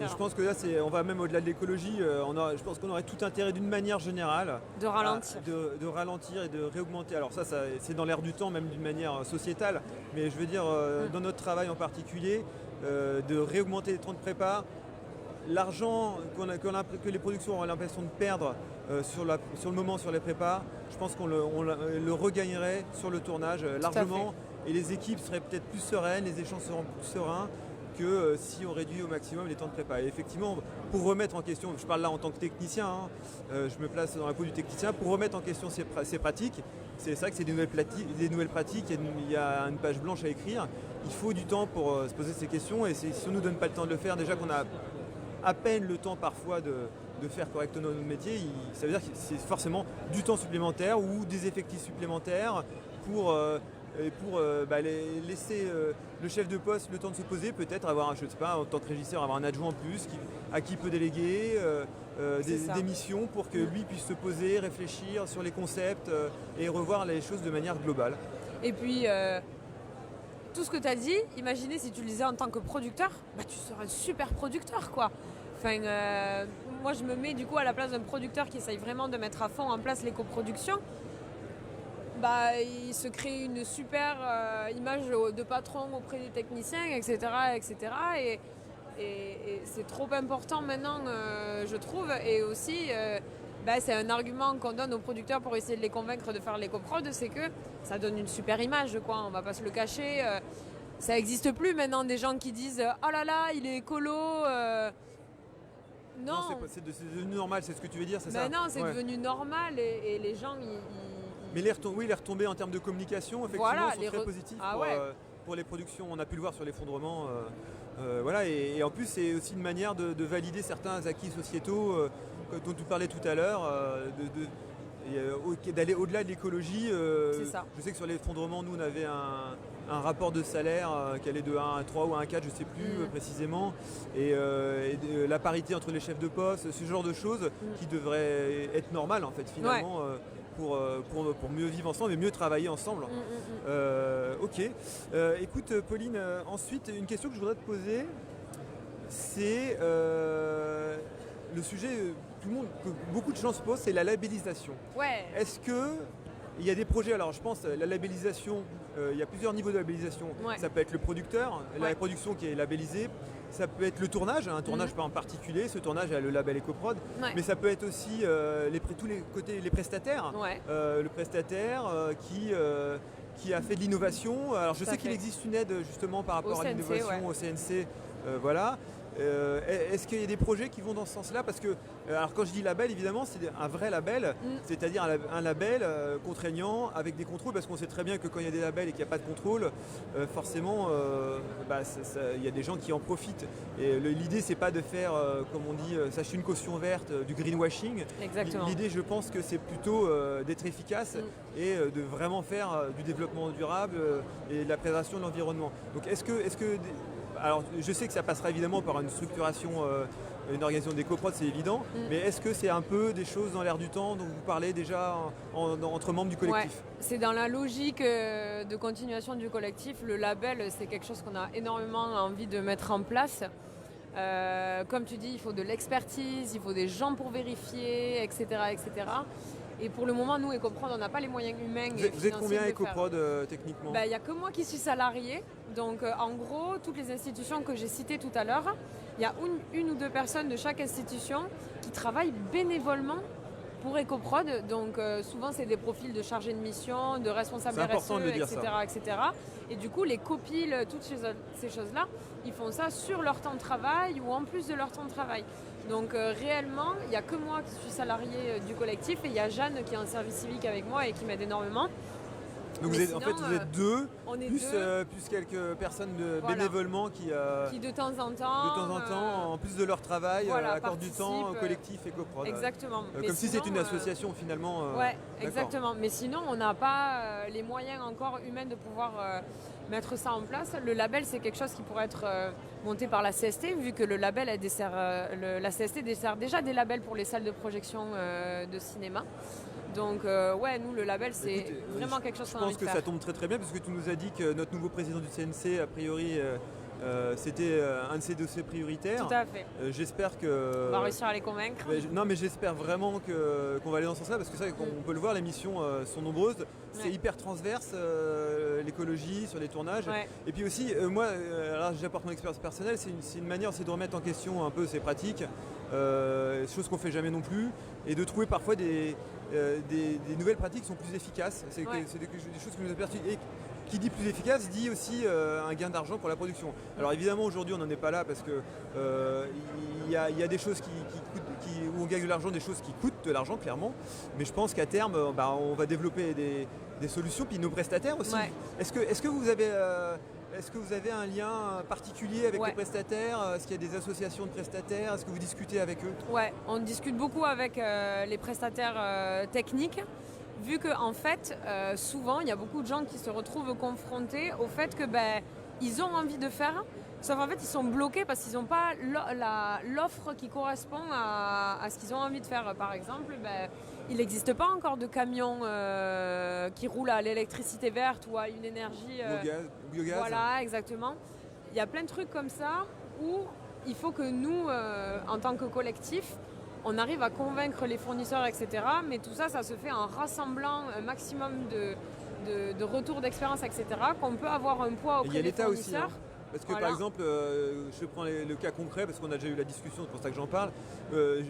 Je pense que là, on va même au-delà de l'écologie. Je pense qu'on aurait tout intérêt d'une manière générale de ralentir. De ralentir et de réaugmenter. Alors ça c'est dans l'air du temps, même d'une manière sociétale. Mais je veux dire, dans notre travail en particulier, de réaugmenter les temps de prépa. L'argent que les productions ont l'impression de perdre sur le moment sur les prépas, je pense qu'on le regagnerait sur le tournage largement et les équipes seraient peut-être plus sereines, les échanges seront plus sereins que si on réduit au maximum les temps de prépa. Et effectivement, pour remettre en question, je parle là en tant que technicien, je me place dans la peau du technicien, pour remettre en question ces pratiques, c'est vrai que c'est des nouvelles pratiques, il y a une page blanche à écrire, il faut du temps pour se poser ces questions et si on ne nous donne pas le temps de le faire, déjà qu'on a à peine le temps parfois de faire correctement notre métier, ça veut dire que c'est forcément du temps supplémentaire ou des effectifs supplémentaires pour laisser le chef de poste le temps de se poser, peut-être avoir, je ne sais pas, en tant que régisseur, avoir un adjoint en plus à qui il peut déléguer des missions pour que lui puisse se poser, réfléchir sur les concepts et revoir les choses de manière globale. Et puis tout ce que tu as dit, imaginez si tu le disais en tant que producteur, tu seras un super producteur quoi. Enfin, moi je me mets du coup à la place d'un producteur qui essaye vraiment de mettre à fond en place l'éco-production. Il se crée une super image de patron auprès des techniciens, etc. etc. Et c'est trop important maintenant, je trouve. Et aussi, c'est un argument qu'on donne aux producteurs pour essayer de les convaincre de faire l'éco-prod, c'est que ça donne une super image, quoi. On va pas se le cacher. Ça n'existe plus maintenant des gens qui disent « Oh là là, il est écolo ». Non, c'est devenu normal, c'est ce que tu veux dire, c'est ça? Non, c'est devenu normal et les gens, Mais les retombées en termes de communication, effectivement, sont très positives pour les productions. On a pu le voir sur l'effondrement. Et en plus, c'est aussi une manière de valider certains acquis sociétaux dont tu parlais tout à l'heure, d'aller au-delà de l'écologie. C'est ça. Je sais que sur l'effondrement, nous, on avait un rapport de salaire qui allait de 1 à 3 ou 1 à 4, je ne sais plus précisément, et la parité entre les chefs de poste, ce genre de choses qui devraient être normales en fait finalement pour mieux vivre ensemble et mieux travailler ensemble. Ok. Écoute Pauline, ensuite une question que je voudrais te poser, c'est le sujet que beaucoup de gens se posent, c'est la labellisation. Ouais. Est-ce que il y a des projets, alors je pense la labellisation, il y a plusieurs niveaux de labellisation. Ça peut être le producteur, la production qui est labellisée, ça peut être le tournage, un tournage en particulier, ce tournage a le label EcoProd, mais ça peut être aussi tous les côtés, les prestataires, le prestataire qui a fait de l'innovation. Alors je sais qu'il existe une aide justement par rapport à l'innovation au CNC, voilà. Est-ce qu'il y a des projets qui vont dans ce sens-là? Parce que, alors quand je dis label, évidemment, c'est un vrai label, c'est-à-dire un label contraignant avec des contrôles, parce qu'on sait très bien que quand il y a des labels et qu'il n'y a pas de contrôle, forcément, il y a des gens qui en profitent. Et l'idée, c'est pas de faire, comme on dit, s'acheter une caution verte, du greenwashing. Exactement. L'idée, je pense que c'est plutôt d'être efficace et de vraiment faire du développement durable et de la préservation de l'environnement. Donc, alors, je sais que ça passera évidemment par une structuration, une organisation d'éco-prod, c'est évident, mais est-ce que c'est un peu des choses dans l'air du temps dont vous parlez déjà entre membres du collectif? C'est dans la logique de continuation du collectif. Le label, c'est quelque chose qu'on a énormément envie de mettre en place. Comme tu dis, il faut de l'expertise, il faut des gens pour vérifier, etc. etc. Et pour le moment, nous, EcoProd, on n'a pas les moyens humains et Vous êtes combien financiers de EcoProd techniquement? Il n'y a que moi qui suis salariée. Donc en gros, toutes les institutions que j'ai citées tout à l'heure, il y a une ou deux personnes de chaque institution qui travaillent bénévolement pour EcoProd. Donc souvent, c'est des profils de chargés de mission, de responsables RSE, etc., etc. Et du coup, les copiles, toutes ces choses-là, ils font ça sur leur temps de travail ou en plus de leur temps de travail. Donc réellement, il n'y a que moi qui suis salariée du collectif et il y a Jeanne qui est en service civique avec moi et qui m'aide énormément. Donc vous êtes deux, plus quelques personnes bénévolement qui de temps en temps, en plus de leur travail, accordent du temps au collectif EcoProd. Exactement. Comme si c'était une association finalement. Exactement. Mais sinon, on n'a pas les moyens encore humains de pouvoir mettre ça en place. Le label, c'est quelque chose qui pourrait être monté par la CST, vu que le label la CST dessert déjà des labels pour les salles de projection de cinéma. Donc nous le label c'est vraiment quelque chose qu'on a envie de faire. Je pense que ça tombe très très bien parce que tu nous as dit que notre nouveau président du CNC a priori c'était un de ses dossiers prioritaires. Tout à fait. J'espère que... On va réussir à les convaincre. Mais j'espère vraiment qu'on va aller dans ce sens-là parce que ça, on peut le voir, les missions sont nombreuses. C'est hyper transverse, l'écologie sur les tournages. Ouais. Et puis aussi, moi, alors j'apporte mon expérience personnelle, c'est une manière de remettre en question un peu ces pratiques, choses qu'on ne fait jamais non plus, et de trouver parfois des nouvelles pratiques qui sont plus efficaces. C'est des choses que nous aperçues. Et qui dit plus efficace dit aussi un gain d'argent pour la production. Alors évidemment aujourd'hui on n'en est pas là parce que il y a des choses qui coûtent, où on gagne de l'argent, des choses qui coûtent de l'argent clairement. Mais je pense qu'à terme on va développer des solutions, puis nos prestataires aussi. Ouais. Est-ce que vous avez un lien particulier avec les prestataires? Est-ce qu'il y a des associations de prestataires? Est-ce que vous discutez avec eux? Ouais, on discute beaucoup avec les prestataires techniques. Vu qu'en fait, souvent, il y a beaucoup de gens qui se retrouvent confrontés au fait que ils ont envie de faire, sauf en fait, ils sont bloqués parce qu'ils n'ont pas l'offre qui correspond à ce qu'ils ont envie de faire. Par exemple, il n'existe pas encore de camions qui roulent à l'électricité verte ou à une énergie... biogaz. Voilà, exactement. Il y a plein de trucs comme ça où il faut que nous, en tant que collectif, on arrive à convaincre les fournisseurs, etc. Mais tout ça, ça se fait en rassemblant un maximum de retours d'expérience, etc. Qu'on peut avoir un poids auprès des fournisseurs. Aussi, hein. Parce que par exemple, je prends le cas concret, parce qu'on a déjà eu la discussion, c'est pour ça que j'en parle.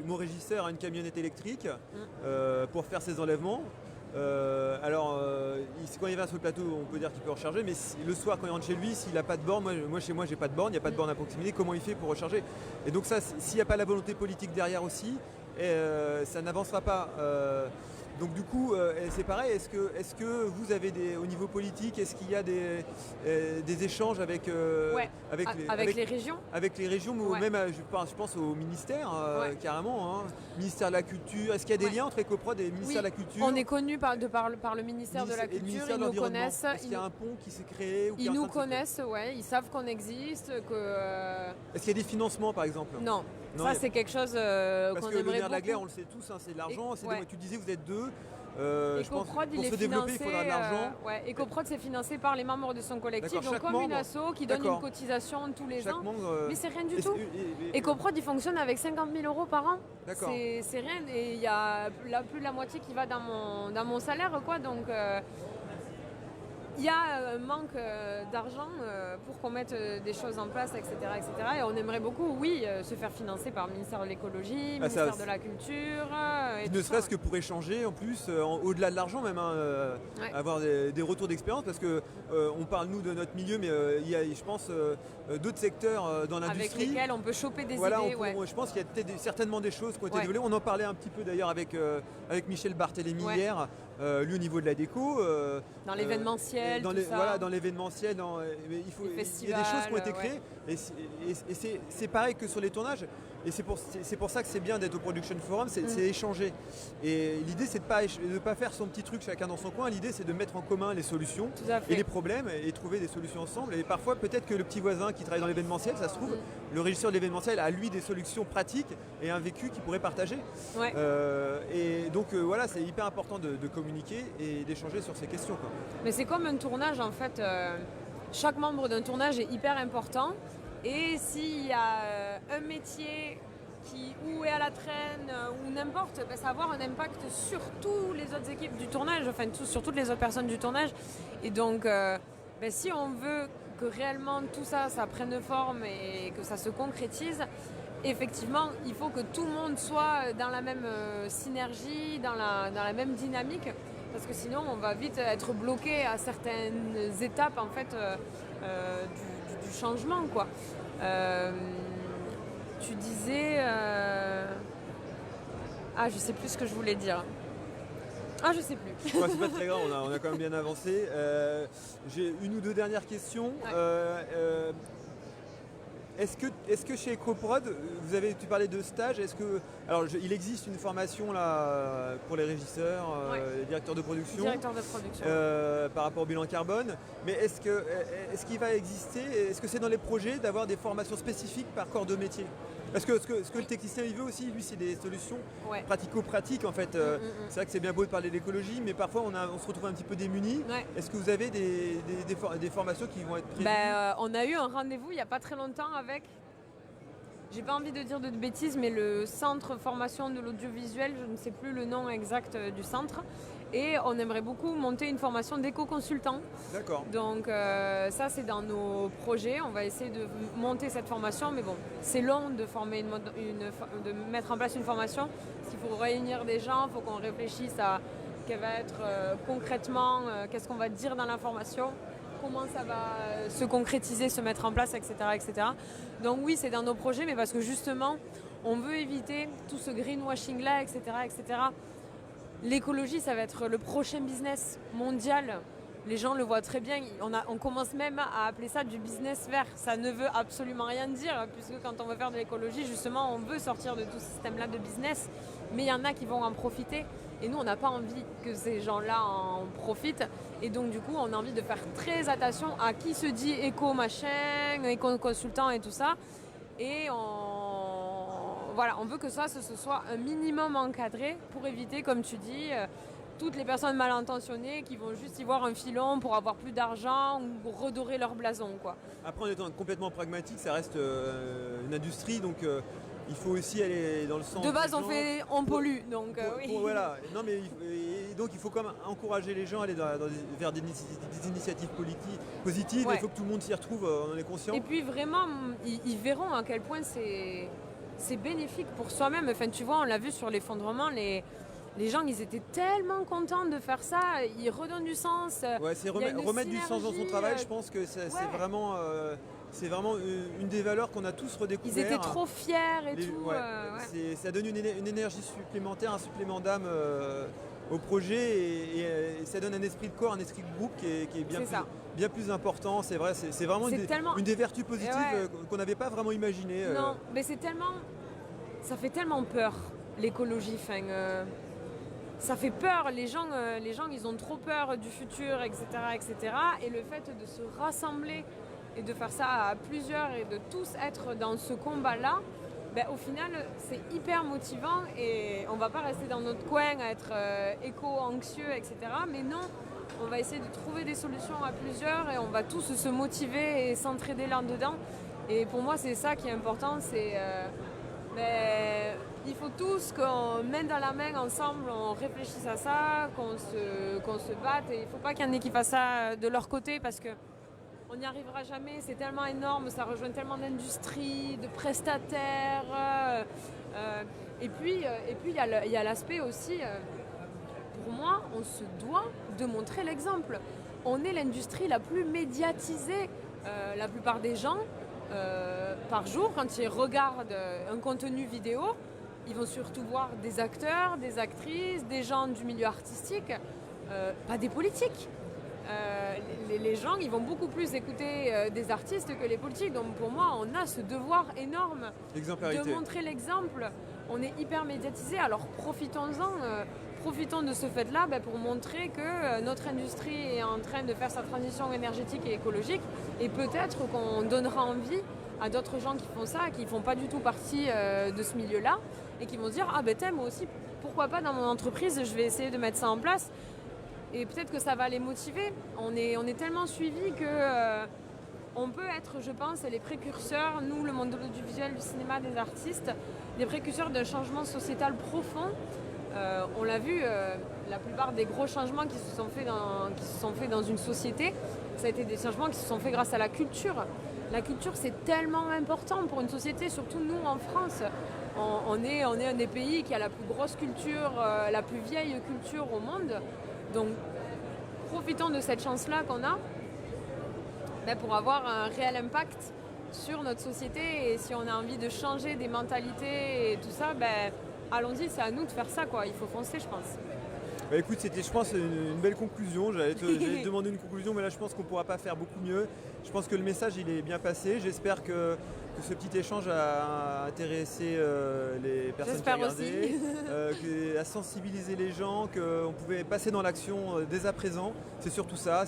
Mon régisseur a une camionnette électrique pour faire ses enlèvements. Quand il va sur le plateau, on peut dire qu'il peut recharger, mais le soir, quand il rentre chez lui, s'il n'a pas de borne, moi chez moi, j'ai pas de borne, il n'y a pas de borne à proximité, comment il fait pour recharger? Et donc ça, s'il n'y a pas la volonté politique derrière aussi, ça n'avancera pas. Donc du coup, c'est pareil, est-ce que vous avez au niveau politique, est-ce qu'il y a des échanges avec les régions? Avec les régions, ou même, je pense au ministère, carrément, hein. Ministère de la Culture. Est-ce qu'il y a des liens entre EcoProd et le ministère de la Culture? On est connu par le ministère de la Culture, ils nous connaissent. Est-ce qu'il y a un pont qui s'est créé? Ils nous connaissent, ils savent qu'on existe. Est-ce qu'il y a des financements par exemple? Non. Ça, c'est quelque chose qu'on aimerait beaucoup. Parce que le nerf de la guerre, on le sait tous, c'est de l'argent. Tu disais, vous êtes deux. Je pense, pour se développer, il faudra de l'argent. EcoProd, c'est financé par les membres de son collectif, donc comme une asso qui donne une cotisation tous les ans. Mais c'est rien du tout. EcoProd, il fonctionne avec 50 000 € par an. C'est rien. Et il y a plus de la moitié qui va dans mon salaire, quoi. Donc... il y a un manque d'argent pour qu'on mette des choses en place, etc., etc. Et on aimerait beaucoup, se faire financer par le ministère de l'écologie, le ministère de la culture. Ne serait-ce que pour échanger, en plus, au-delà de l'argent même, avoir des retours d'expérience, parce qu'on parle, nous, de notre milieu, mais il y a, je pense, d'autres secteurs dans l'industrie. Avec lesquels on peut choper des idées. Je pense qu'il y a peut-être certainement des choses qui ont été développées. On en parlait un petit peu d'ailleurs avec Michel Barthélémy hier, lui au niveau de la déco. Dans l'événementiel. Dans l'événementiel, il y a des choses qui ont été créées et c'est pareil que sur les tournages, et c'est pour ça que c'est bien d'être au Production Forum, c'est échanger. Et l'idée, c'est de ne pas faire son petit truc chacun dans son coin, l'idée c'est de mettre en commun les solutions et les problèmes et trouver des solutions ensemble. Et parfois peut-être que le petit voisin qui travaille dans l'événementiel, ça se trouve, le régisseur de l'événementiel a lui des solutions pratiques et un vécu qu'il pourrait partager. Et donc c'est hyper important de communiquer et d'échanger sur ces questions, quoi. Mais c'est comme un tournage en fait, chaque membre d'un tournage est hyper important Et s'il y a un métier qui ou est à la traîne ou n'importe, ça va avoir un impact sur toutes les autres équipes du tournage, enfin sur toutes les autres personnes du tournage. Et donc si on veut que réellement tout ça prenne forme et que ça se concrétise, effectivement il faut que tout le monde soit dans la même synergie, dans la même dynamique, parce que sinon on va vite être bloqué à certaines étapes en fait du changement, quoi. Tu disais... Ah, je sais plus ce que je voulais dire. Ah, je sais plus. Ouais, c'est pas très grave, on a quand même bien avancé. J'ai une ou deux dernières questions. Ouais. Est-ce que chez EcoProd, tu parlais de stage, il existe une formation là pour les régisseurs, les directeurs de production, par rapport au bilan carbone, mais est-ce qu'il va exister, est-ce que c'est dans les projets d'avoir des formations spécifiques par corps de métier? Parce que ce que le technicien il veut aussi, lui, c'est des solutions pratico-pratiques en fait. C'est vrai que c'est bien beau de parler d'écologie, mais parfois on se retrouve un petit peu démunis. Ouais. Est-ce que vous avez des formations qui vont être prévues? On a eu un rendez-vous il n'y a pas très longtemps avec, j'ai pas envie de dire de bêtises, mais le centre formation de l'audiovisuel, je ne sais plus le nom exact du centre. Et on aimerait beaucoup monter une formation d'éco-consultant. D'accord. Donc ça c'est dans nos projets, on va essayer de monter cette formation, mais bon, c'est long de former de mettre en place une formation, parce qu'il faut réunir des gens, il faut qu'on réfléchisse à quelle va être concrètement, qu'est-ce qu'on va dire dans la formation, comment ça va se concrétiser, se mettre en place, etc., etc. Donc oui, c'est dans nos projets, mais parce que justement, on veut éviter tout ce greenwashing-là, etc., etc. L'écologie, ça va être le prochain business mondial. Les gens le voient très bien. On commence même à appeler ça du business vert. Ça ne veut absolument rien dire, puisque quand on veut faire de l'écologie, justement, on veut sortir de tout ce système-là de business. Mais il y en a qui vont en profiter. Et nous, on n'a pas envie que ces gens-là en profitent. Et donc, du coup, on a envie de faire très attention à qui se dit éco-machin, éco-consultant et tout ça. Et on veut que ce soit un minimum encadré pour éviter, comme tu dis, toutes les personnes mal intentionnées qui vont juste y voir un filon pour avoir plus d'argent ou pour redorer leur blason, quoi. Après, en étant complètement pragmatique, ça reste une industrie, donc il faut aussi aller dans le sens. De base, on pollue, donc oui. Voilà. Non, mais donc il faut quand même encourager les gens à aller vers des initiatives politiques positives. Ouais. Il faut que tout le monde s'y retrouve, on en est conscient. Et puis vraiment, ils verront à quel point c'est bénéfique pour soi-même. Enfin, tu vois, on l'a vu sur l'effondrement, les gens, ils étaient tellement contents de faire ça, ils redonnent du sens. Ouais, c'est remettre du sens dans son travail, je pense que c'est vraiment... c'est vraiment une des valeurs qu'on a tous redécouvert. Ils étaient trop fiers et tout. Ça donne une énergie supplémentaire, un supplément d'âme au projet et ça donne un esprit de corps, un esprit de groupe qui est bien plus important. C'est vrai, c'est vraiment une des vertus positives qu'on n'avait pas vraiment imaginées. Non, mais ça fait tellement peur, l'écologie. Ça fait peur, les gens ils ont trop peur du futur, etc., etc. Et le fait de se rassembler et de faire ça à plusieurs et de tous être dans ce combat-là, au final, c'est hyper motivant et on va pas rester dans notre coin à être éco-anxieux, etc. Mais non, on va essayer de trouver des solutions à plusieurs et on va tous se motiver et s'entraider là-dedans. Et pour moi, c'est ça qui est important, c'est... il faut tous qu'on main dans la main ensemble, on réfléchisse à ça, qu'on se batte. Et il ne faut pas qu'il y en ait qui fassent ça de leur côté parce que on n'y arrivera jamais, c'est tellement énorme, ça rejoint tellement d'industries, de prestataires. Et puis il y a l'aspect aussi, pour moi, on se doit de montrer l'exemple. On est l'industrie la plus médiatisée. La plupart des gens, par jour, quand ils regardent un contenu vidéo, ils vont surtout voir des acteurs, des actrices, des gens du milieu artistique, pas des politiques. Les gens, ils vont beaucoup plus écouter des artistes que les politiques. Donc pour moi, on a ce devoir énorme de montrer l'exemple. On est hyper médiatisé, alors profitons-en. Profitons de ce fait-là pour montrer que notre industrie est en train de faire sa transition énergétique et écologique. Et peut-être qu'on donnera envie à d'autres gens qui font ça, qui ne font pas du tout partie de ce milieu-là, et qui vont se dire « Ah moi aussi, pourquoi pas dans mon entreprise, je vais essayer de mettre ça en place ». Et peut-être que ça va les motiver. On est tellement suivis que on peut être, je pense, les précurseurs, nous, le monde de l'audiovisuel, du cinéma, des artistes, les précurseurs d'un changement sociétal profond. On l'a vu, la plupart des gros changements qui se sont faits dans une société, ça a été des changements qui se sont faits grâce à la culture. La culture, c'est tellement important pour une société, surtout nous en France. On est un des pays qui a la plus grosse culture, la plus vieille culture au monde. Donc, profitons de cette chance-là qu'on a pour avoir un réel impact sur notre société. Et si on a envie de changer des mentalités et tout ça, allons-y, c'est à nous de faire ça, quoi. Il faut foncer, je pense. Écoute, c'était, je pense, une belle conclusion. J'allais te demander une conclusion, mais là, je pense qu'on ne pourra pas faire beaucoup mieux. Je pense que le message, il est bien passé. J'espère que ce petit échange a intéressé les personnes qui regardaient, a sensibilisé les gens, qu'on pouvait passer dans l'action dès à présent. C'est surtout ça.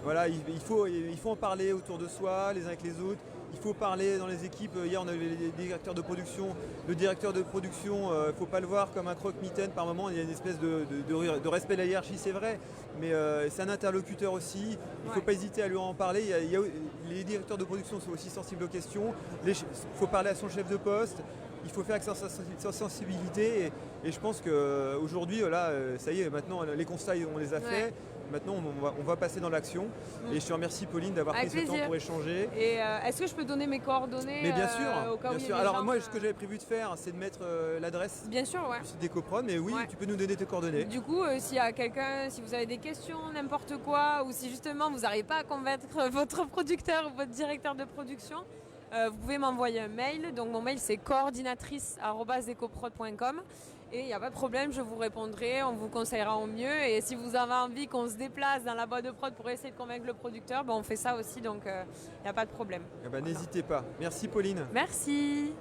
Voilà, il faut en parler autour de soi, les uns avec les autres. Il faut parler dans les équipes. Hier, on avait les directeurs de production. Le directeur de production, il ne faut pas le voir comme un croque-mitaine par moment. Il y a une espèce de respect de la hiérarchie, c'est vrai. Mais c'est un interlocuteur aussi. Il ne faut pas hésiter à lui en parler. Les directeurs de production sont aussi sensibles aux questions. Il faut parler à son chef de poste. Il faut faire avec sa sensibilité. Et je pense qu'aujourd'hui, ça y est, maintenant, les constats, on les a faits. Maintenant, on va passer dans l'action. Et je te remercie, Pauline, d'avoir pris ce temps pour échanger. Et est-ce que je peux donner mes coordonnées? Mais bien sûr, au cas bien où sûr. Alors moi, ce que j'avais prévu de faire, c'est de mettre l'adresse du site d'EcoProd. Mais oui, tu peux nous donner tes coordonnées. Du coup, s'il y a quelqu'un, si vous avez des questions, n'importe quoi, ou si justement vous n'arrivez pas à convaincre votre producteur ou votre directeur de production, vous pouvez m'envoyer un mail. Donc mon mail, c'est coordinatrice@ecoprod.com. Et il n'y a pas de problème, je vous répondrai, on vous conseillera au mieux. Et si vous avez envie qu'on se déplace dans la boîte de prod pour essayer de convaincre le producteur, on fait ça aussi, donc il n'y a pas de problème. N'hésitez pas. Merci Pauline. Merci.